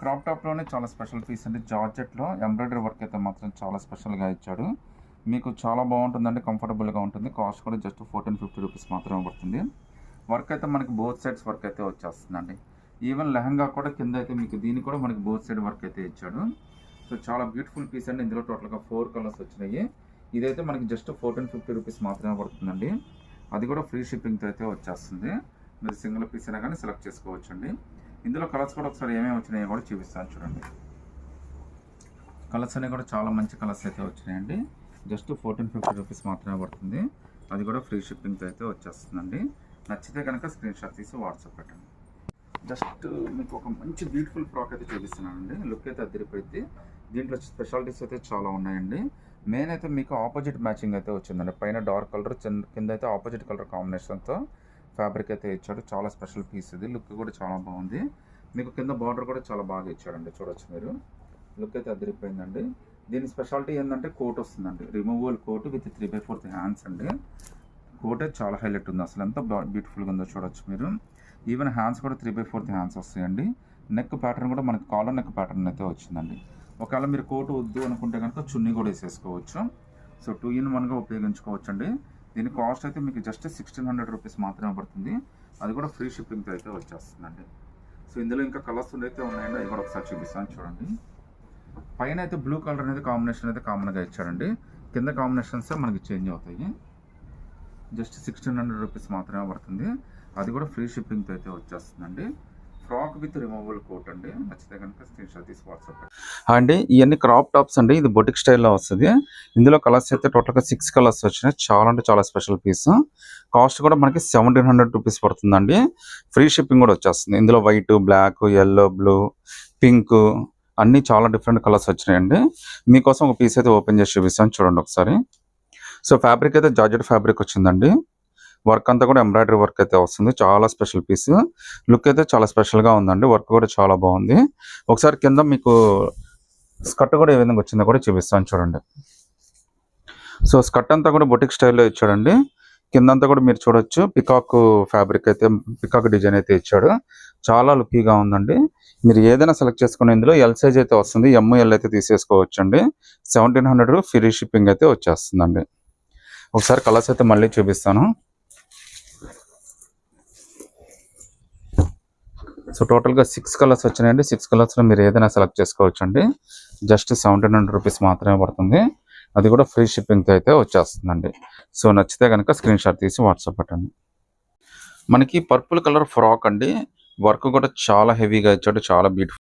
Crop టాప్లోనే చాలా special piece అండి. జార్జెట్లో embroidery work అయితే మాత్రం చాలా స్పెషల్గా ఇచ్చాడు. మీకు చాలా బాగుంటుందండి, కంఫర్టబుల్గా ఉంటుంది. కాస్ట్ కూడా జస్ట్ 1450 రూపీస్ మాత్రమే పడుతుంది. వర్క్ అయితే మనకి బోత్ సైడ్స్ వర్క్ అయితే వచ్చేస్తుందండి. ఈవెన్ లెహంగా కూడా కింద అయితే మీకు దీనికి కూడా మనకి బోత్ సైడ్ వర్క్ అయితే ఇచ్చాడు. సో చాలా బ్యూటిఫుల్ పీస్ అండి. ఇందులో టోటల్గా 4 కలర్స్ వచ్చినాయి. ఇదైతే మనకి జస్ట్ 1450 రూపీస్ మాత్రమే పడుతుందండి. అది కూడా ఫ్రీ షిప్పింగ్తో అయితే వచ్చేస్తుంది. మీరు సింగిల్ పీస్ అయినా కానీ సెలెక్ట్ చేసుకోవచ్చండి. ఇందులో కలర్స్ కూడా ఒకసారి ఏమేమి వచ్చినాయో కూడా చూపిస్తాను చూడండి. కలర్స్ అనేవి కూడా చాలా మంచి కలర్స్ అయితే వచ్చినాయండి. జస్ట్ 1450 రూపీస్ మాత్రమే పడుతుంది. అది కూడా ఫ్రీ షిప్పింగ్తో అయితే వచ్చేస్తుందండి. నచ్చితే కనుక స్క్రీన్ షాట్ తీసి వాట్సాప్ పెట్టండి. జస్ట్ మీకు ఒక మంచి బ్యూటిఫుల్ ఫ్రాక్ అయితే చూపిస్తున్నానండి. లుక్ అయితే అదిరిపోయింది. దీంట్లో స్పెషాలిటీస్ అయితే చాలా ఉన్నాయండి. మెయిన్ అయితే మీకు ఆపోజిట్ మ్యాచింగ్ అయితే వచ్చిందండి. పైన డార్క్ కలర్, కింద అయితే ఆపోజిట్ కలర్ కాంబినేషన్తో ఫ్యాబ్రిక్ అయితే ఇచ్చాడు. చాలా స్పెషల్ పీస్ ఇది. లుక్ కూడా చాలా బాగుంది. మీకు కింద బార్డర్ కూడా చాలా బాగా ఇచ్చాడండి. చూడొచ్చు మీరు. లుక్ అయితే అదిరిపోయిందండి. దీని స్పెషాలిటీ ఏంటంటే కోట్ వస్తుందండి. రిమూవబుల్ కోట్ విత్ 3/4 హ్యాండ్స్ అండి. కోట్ చాలా హైలైట్ ఉంది. అసలు ఎంత బ్యూటిఫుల్గా ఉందో చూడొచ్చు మీరు. ఈవెన్ హ్యాండ్స్ కూడా 3/4 హ్యాండ్స్ వస్తాయండి. నెక్ ప్యాటర్న్ కూడా మనకి కాలర్ నెక్ ప్యాటర్న్ అయితే వచ్చిందండి. ఒకవేళ మీరు కోట్ వద్దు అనుకుంటే కనుక చున్నీ కూడా వేసేసుకోవచ్చు. సో 2 in 1గా ఉపయోగించుకోవచ్చు అండి. దీని కాస్ట్ అయితే మీకు జస్ట్ 1600 రూపీస్ మాత్రమే పడుతుంది. అది కూడా ఫ్రీ షిప్పింగ్తో అయితే వచ్చేస్తుందండి. సో ఇందులో ఇంకా కలర్స్ అయితే ఉన్నాయండి. అవి కూడా ఒకసారి చూపిస్తాను చూడండి. పైన అయితే బ్లూ కలర్ అనేది కాంబినేషన్ అయితే కామన్గా ఇచ్చాడండి. కింద కాంబినేషన్స్ మనకి చేంజ్ అవుతాయి. జస్ట్ 1600 రూపీస్ మాత్రమే పడుతుంది. అది కూడా ఫ్రీ షిప్పింగ్తో అయితే వచ్చేస్తుందండి. ఫ్రాక్ విత్ రిమూవబుల్ కోట్ అండి. నచ్చితే కనుక స్క్రీన్ షాట్ తీసి వాట్సాప్ అండి. ఇవన్నీ క్రాప్ టాప్స్ అండి. ఇది బొటిక్ స్టైల్లో వస్తుంది. ఇందులో కలర్స్ అయితే టోటల్గా 6 కలర్స్ వచ్చినాయి. చాలా అంటే చాలా స్పెషల్ పీస్. కాస్ట్ కూడా మనకి 1700 రూపీస్ పడుతుందండి. ఫ్రీ షిప్పింగ్ కూడా వచ్చేస్తుంది. ఇందులో white, black, yellow, blue, pink అన్నీ చాలా డిఫరెంట్ కలర్స్ వచ్చినాయండి. మీకోసం ఒక పీస్ అయితే ఓపెన్ చేసి చూపిస్తాను చూడండి ఒకసారి. సో ఫ్యాబ్రిక్ అయితే జార్జెట్ ఫ్యాబ్రిక్ వచ్చిందండి. వర్క్ అంతా కూడా ఎంబ్రాయిడరీ వర్క్ అయితే వస్తుంది. చాలా స్పెషల్ పీస్. లుక్ అయితే చాలా స్పెషల్గా ఉందండి. వర్క్ కూడా చాలా బాగుంది. ఒకసారి కింద మీకు స్కర్ట్ కూడా ఏ విధంగా వచ్చిందో కూడా చూపిస్తాను చూడండి. సో స్కర్ట్ అంతా కూడా బొటిక్ స్టైల్లో ఇచ్చాడండి. కిందంతా కూడా మీరు చూడొచ్చు పికాక్ ఫ్యాబ్రిక్ అయితే, పికాక్ డిజైన్ అయితే ఇచ్చాడు. చాలా లుక్కీగా ఉందండి. మీరు ఏదైనా సెలెక్ట్ చేసుకునే ఇందులో ఎల్ సైజ్ అయితే వస్తుంది. ML అయితే తీసేసుకోవచ్చు అండి. 1700 ఫ్రీ షిప్పింగ్ అయితే వచ్చేస్తుందండి. ఒకసారి కలర్స్ అయితే మళ్ళీ చూపిస్తాను. సో టోటల్గా 6 కలర్స్ వచ్చినాయండి. 6 కలర్స్లో మీరు ఏదైనా సెలెక్ట్ చేసుకోవచ్చు అండి. జస్ట్ 1700 రూపీస్ మాత్రమే పడుతుంది. అది కూడా ఫ్రీ షిప్పింగ్తో అయితే వచ్చేస్తుందండి. సో నచ్చితే కనుక స్క్రీన్ షాట్ తీసి వాట్సాప్ పెట్టండి. మనకి పర్పుల్ కలర్ ఫ్రాక్ అండి. వర్క్ కూడా చాలా హెవీగా ఇచ్చాడు. చాలా బ్యూటిఫుల్.